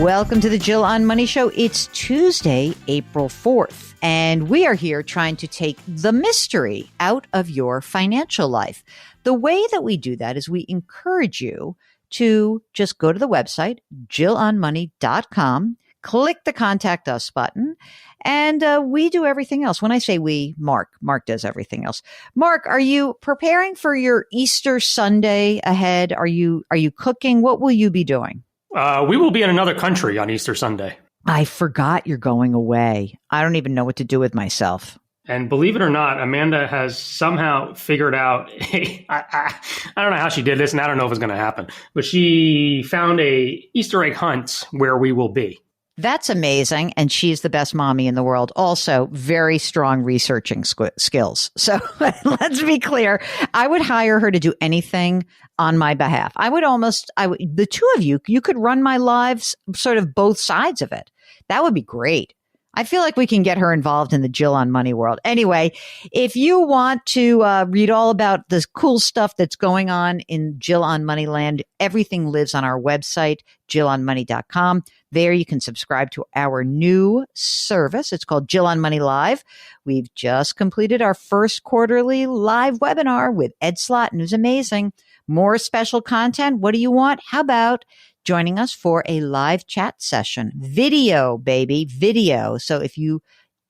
Welcome to the Jill on Money Show. It's Tuesday, April 4th, and we are here trying to take the mystery out of your financial life. The way that we do that is we encourage you to just go to the website, jillonmoney.com, click the Contact Us button, and we do everything else. When I say we, Mark does everything else. Mark, are you preparing for your Easter Sunday ahead? Are you cooking? What will you be doing? We will be in another country on Easter Sunday. I forgot you're going away. I don't even know what to do with myself. And believe it or not, Amanda has somehow figured out, I don't know how she did this, and I don't know if it's going to happen, but she found a Easter egg hunt where we will be. That's amazing. And she's the best mommy in the world. Also, very strong researching skills. So let's be clear. I would hire her to do anything on my behalf. The two of you could run my lives, sort of both sides of it. That would be great. I feel like we can get her involved in the Jill on Money world. Anyway, if you want to read all about the cool stuff that's going on in Jill on Money land, everything lives on our website, jillonmoney.com. There you can subscribe to our new service. It's called Jill on Money Live. We've just completed our first quarterly live webinar with Ed Slott, and it was amazing. More special content. What do you want? How about joining us for a live chat session? Video, baby, video. So if you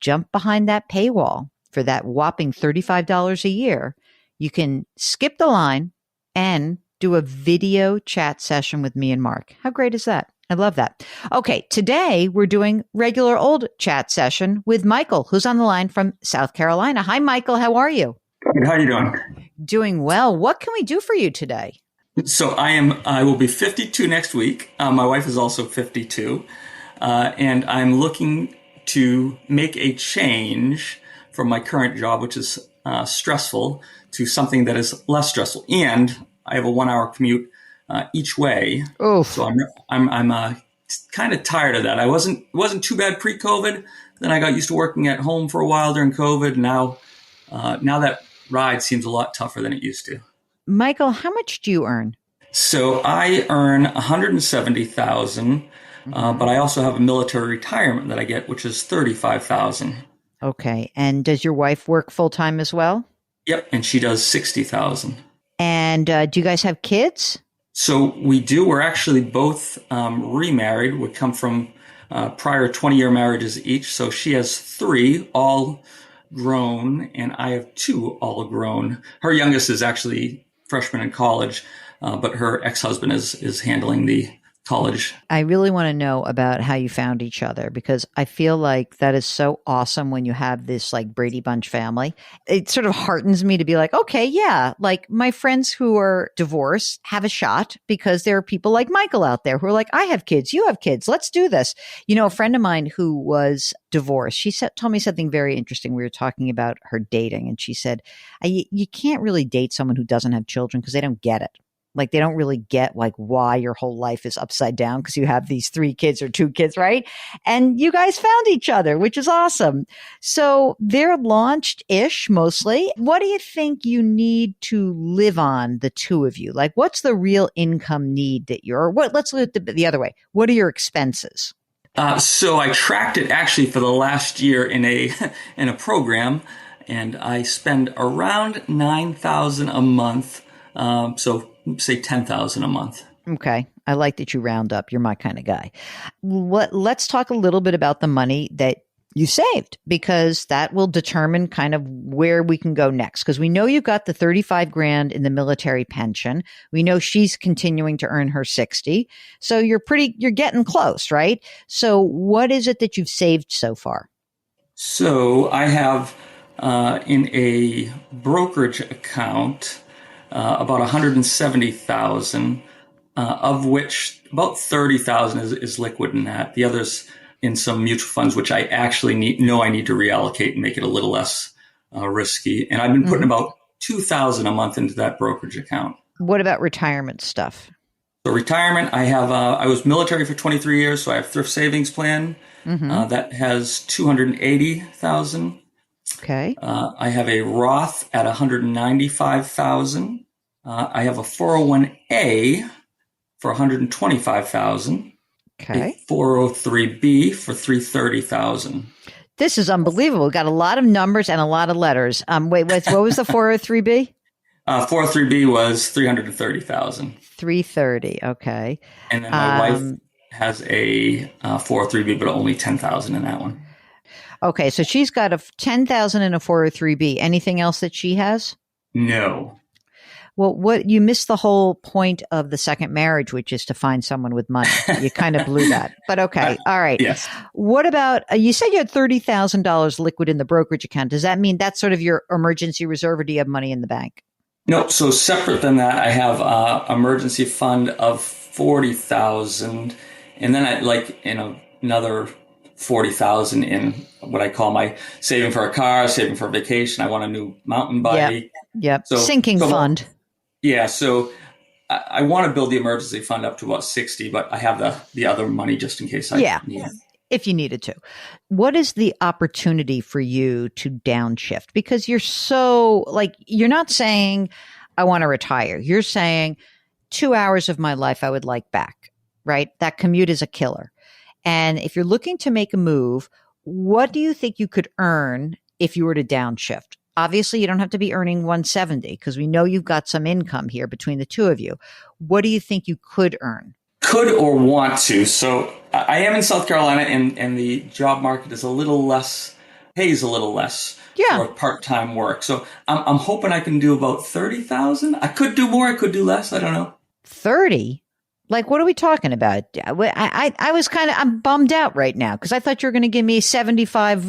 jump behind that paywall for that whopping $35 a year, you can skip the line and do a video chat session with me and Mark. How great is that? I love that. Okay, today we're doing regular old chat session with Michael, who's on the line from South Carolina. Hi, Michael. How are you? Good. How are you doing? Doing well. What can we do for you today? So I will be 52 next week. My wife is also 52. And I'm looking to make a change from my current job, which is stressful, to something that is less stressful. And I have a 1-hour commute each way. Oh, so I'm kind of tired of that. It wasn't too bad pre-COVID. Then I got used to working at home for a while during COVID. Now that ride seems a lot tougher than it used to. Michael, how much do you earn? So I earn $170,000, but I also have a military retirement that I get, which is $35,000. Okay, and does your wife work full time as well? Yep, and she does $60,000. And do you guys have kids? So we do. We're actually both remarried. We come from prior 20-year marriages each. So she has 3, all grown, and I have 2, all grown. Her youngest is actually freshman in college, but her ex-husband is handling the college. I really want to know about how you found each other, because I feel like that is so awesome when you have this like Brady Bunch family. It sort of heartens me to be like, okay, yeah, like my friends who are divorced have a shot because there are people like Michael out there who are like, I have kids, you have kids, let's do this. You know, a friend of mine who was divorced, told me something very interesting. We were talking about her dating, and she said, you can't really date someone who doesn't have children because they don't get it. Like they don't really get like why your whole life is upside down because you have these 3 kids or 2 kids, right? And you guys found each other, which is awesome. So they're launched-ish mostly. What do you think you need to live on, the two of you? Like what's the real income need that let's look at the other way. What are your expenses? So I tracked it actually for the last year in a program, and I spend around $9,000 a month. So say $10,000 a month. Okay. I like that you round up. You're my kind of guy. Let's talk a little bit about the money that you saved, because that will determine kind of where we can go next. Because we know you've got the $35,000 in the military pension. We know she's continuing to earn her 60. So you're getting close, right? So what is it that you've saved so far? So I have in a brokerage account about $170,000, of which about $30,000 is liquid in that. The others in some mutual funds, which I actually need to reallocate and make it a little less risky. And I've been putting about $2,000 a month into that brokerage account. What about retirement stuff? So retirement, I have. I was military for 23 years, so I have thrift savings plan that has $280,000. Okay. I have a Roth at $195,000. I have a 401A for $125,000. Okay. a 403B for $330,000. This is unbelievable. We've got a lot of numbers and a lot of letters. Wait, what was the 403B? 403B was $330,000. 330. Okay. And then my wife has a 403B, but only $10,000 in that one. Okay, so she's got a 10,000 and a 403B. Anything else that she has? No. Well, what you missed the whole point of the second marriage, which is to find someone with money. You kind of blew that. But okay, all right. Yes. What about you said you had $30,000 liquid in the brokerage account? Does that mean that's sort of your emergency reserve, or do you have money in the bank? No. So separate than that, I have an emergency fund of $40,000, and then another $40,000 in what I call my saving for a car, saving for a vacation. I want a new mountain bike. Yep. Sinking fund. Yeah. So I want to build the emergency fund up to about 60, but I have the other money just in case I need it. If you needed to. What is the opportunity for you to downshift? Because you're so you're not saying I want to retire. You're saying 2 hours of my life I would like back, right? That commute is a killer. And if you're looking to make a move, what do you think you could earn if you were to downshift? Obviously, you don't have to be earning 170 because we know you've got some income here between the two of you. What do you think you could earn? Could or want to. So I am in South Carolina, and the job market is a little less, pays a little less for part-time work. So I'm hoping I can do about 30,000. I could do more. I could do less. I don't know. 30? What are we talking about? I was I'm bummed out right now because I thought you were going to give me 75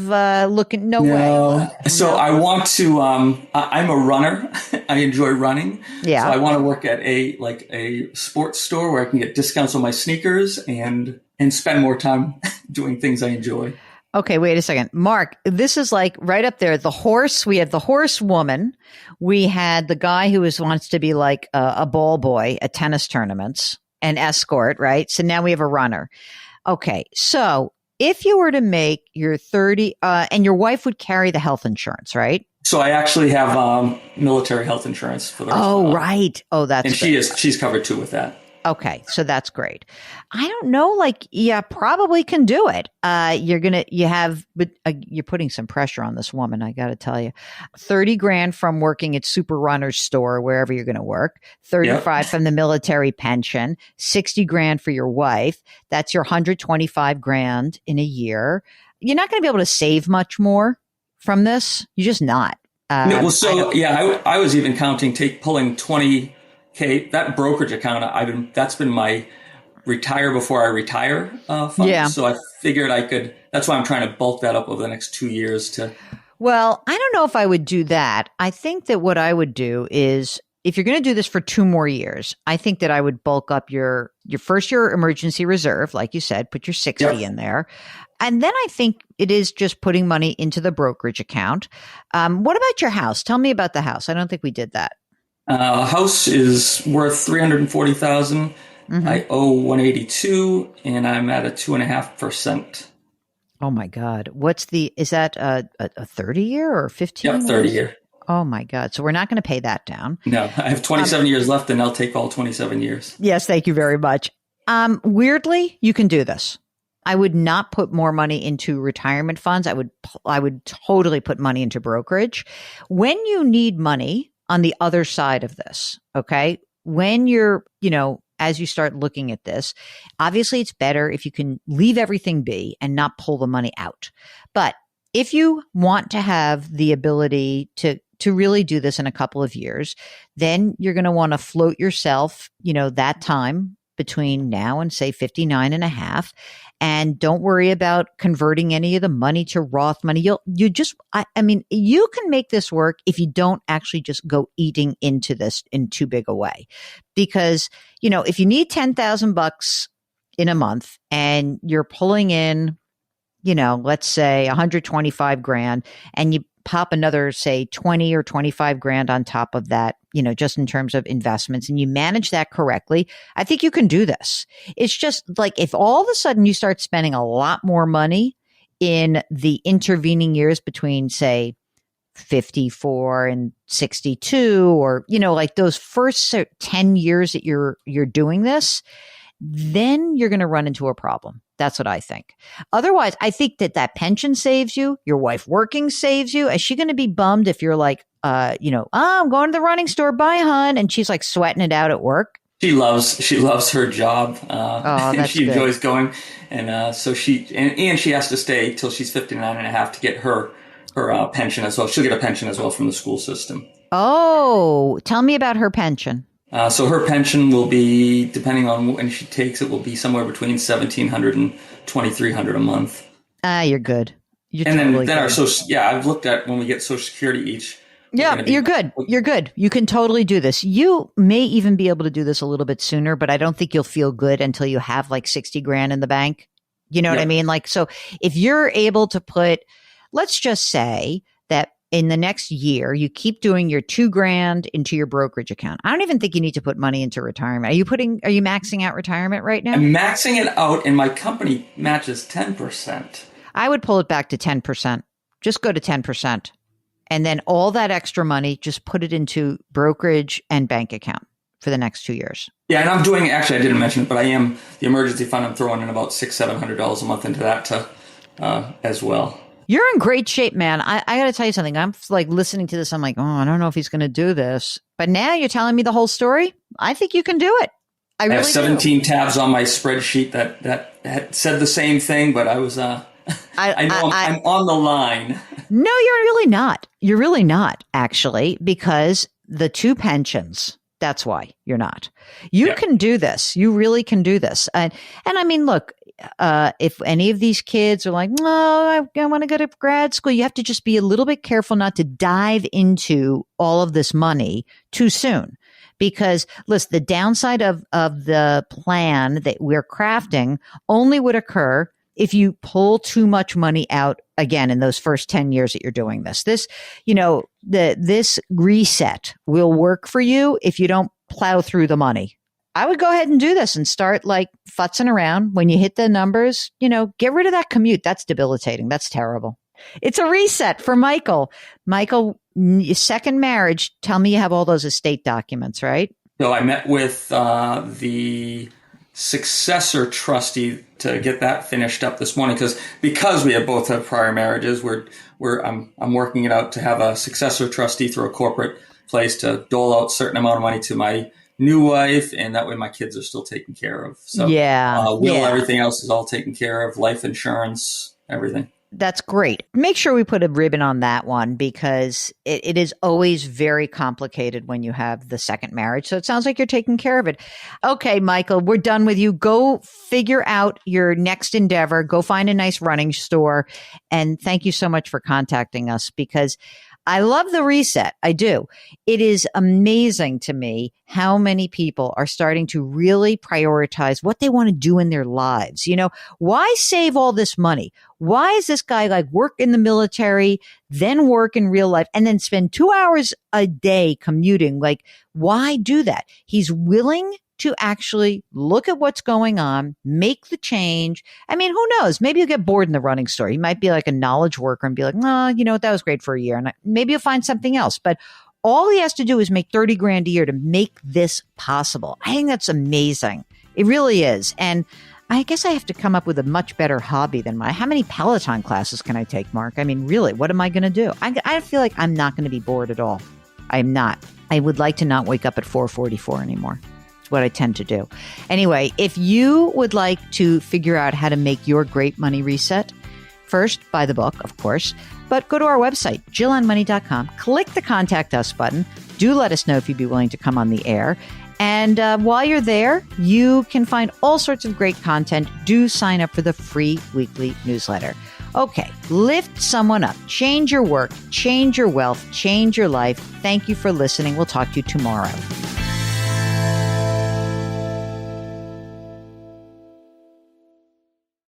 looking, no way. So I want to, I'm a runner. I enjoy running. Yeah. So I want to work at a sports store where I can get discounts on my sneakers and spend more time doing things I enjoy. Okay, wait a second. Mark, this is right up there. The horse, we have the horse woman. We had the guy who wants to be a ball boy at tennis tournaments. An escort, right? So now we have a runner. Okay. So if you were to make your 30, and your wife would carry the health insurance, right? So I actually have military health insurance for the rest of my life. Right. Oh, that's and she's covered too with that. Okay. So that's great. I don't know, probably can do it. You're putting some pressure on this woman. I got to tell you, 30 grand from working at Super Runner's store, wherever you're going to work, 35 from the military pension, 60 grand for your wife. That's your 125 grand in a year. You're not going to be able to save much more from this. You're just not. I was even counting, pulling 20K, that brokerage account, that's been my retire before I retire fund. Yeah. So I figured that's why I'm trying to bulk that up over the next 2 years Well, I don't know if I would do that. I think that what I would do is, if you're going to do this for 2 more years, I think that I would bulk up your first year emergency reserve, like you said, put your 60 in there. And then I think it is just putting money into the brokerage account. What about your house? Tell me about the house. I don't think we did that. House is worth $340,000. Mm-hmm. I owe 182, and I'm at a 2.5%. Oh my God! Is that a 30-year or 15? Yeah, 30-year. Oh my God! So we're not going to pay that down. No, I have 27 years left, and I'll take all 27 years. Yes, thank you very much. Weirdly, you can do this. I would not put more money into retirement funds. I would totally put money into brokerage. When you need money on the other side of this, okay, when you're, as you start looking at this, obviously it's better if you can leave everything be and not pull the money out. But if you want to have the ability to really do this in a couple of years, then you're going to want to float yourself, that time between now and say 59 and a half. And don't worry about converting any of the money to Roth money. You can make this work if you don't actually just go eating into this in too big a way. Because, if you need $10,000 in a month and you're pulling in, let's say 125 grand, and you pop another, say 20 or 25 grand on top of that, just in terms of investments, and you manage that correctly, I think you can do this. It's just if all of a sudden you start spending a lot more money in the intervening years between, say, 54 and 62, or, those first 10 years that you're doing this, then you're going to run into a problem. That's what I think. Otherwise, I think that pension saves you. Your wife working saves you. Is she going to be bummed if you're like, I'm going to the running store, bye, hon, and she's like sweating it out at work? She loves her job. That's she good. enjoys going, and so she has to stay till she's 59 and a half to get her pension as well. She'll get a pension as well from the school system. Oh, tell me about her pension. So her pension will be, depending on when she takes it, will be somewhere between $1,700 and $2,300 a month. You're good. You're and totally then good. I've looked at when we get Social Security each. Yeah, you're good. You're good. You can totally do this. You may even be able to do this a little bit sooner, but I don't think you'll feel good until you have like 60 grand in the bank. You know what I mean? Like, so if you're able to put, let's just say that in the next year, you keep doing your $2,000 into your brokerage account. I don't even think you need to put money into retirement. Are you maxing out retirement right now? I'm maxing it out, and my company matches 10%. I would pull it back to 10%. Just go to 10%. And then all that extra money, just put it into brokerage and bank account for the next 2 years. Yeah, and I'm doing, actually, I didn't mention it, but I am, the emergency fund, I'm throwing in about $600-700 a month into that as well. You're in great shape, man. I got to tell you something. I'm like listening to this. I'm like, oh, I don't know if he's going to do this. But now you're telling me the whole story. I think you can do it. I really have 17 tabs on my spreadsheet that had said the same thing, but I was, I know I'm on the line. No, you're really not. You're really not, actually, because the two pensions. That's why you're not. You can do this. You really can do this. And I mean, look, if any of these kids are like, no, I want to go to grad school, you have to just be a little bit careful not to dive into all of this money too soon. Because listen, the downside of the plan that we're crafting only would occur if you pull too much money out again in those first 10 years that you're doing this. This reset will work for you if you don't plow through the money. I would go ahead and do this and start like futzing around. When you hit the numbers, get rid of that commute. That's debilitating. That's terrible. It's a reset for Michael. Michael, second marriage. Tell me you have all those estate documents, right? So I met with the successor trustee to get that finished up this morning because we both have prior marriages. I'm working it out to have a successor trustee through a corporate place to dole out a certain amount of money to my new wife, and that way my kids are still taken care of. So everything else is all taken care of, life insurance, everything. That's great. Make sure we put a ribbon on that one because it is always very complicated when you have the second marriage. So it sounds like you're taking care of it. Okay, Michael, we're done with you. Go figure out your next endeavor. Go find a nice running store. And thank you so much for contacting us because I love the reset. I do. It is amazing to me how many people are starting to really prioritize what they want to do in their lives. Why save all this money? Why is this guy like work in the military, then work in real life, and then spend 2 hours a day commuting? Like, why do that? He's willing to actually look at what's going on, make the change. I mean, who knows? Maybe you'll get bored in the running store. You might be like a knowledge worker and be like, no, that was great for a year. And maybe you'll find something else. But all he has to do is make 30 grand a year to make this possible. I think that's amazing. It really is. And I guess I have to come up with a much better hobby than mine. How many Peloton classes can I take, Mark? I mean, really, what am I going to do? I feel like I'm not going to be bored at all. I'm not. I would like to not wake up at 4:44 anymore. What I tend to do. Anyway, if you would like to figure out how to make your great money reset, first buy the book, of course, but go to our website, JillOnMoney.com, click the contact us button. Do let us know if you'd be willing to come on the air. And while you're there, you can find all sorts of great content. Do sign up for the free weekly newsletter. Okay, lift someone up, change your work, change your wealth, change your life. Thank you for listening. We'll talk to you tomorrow.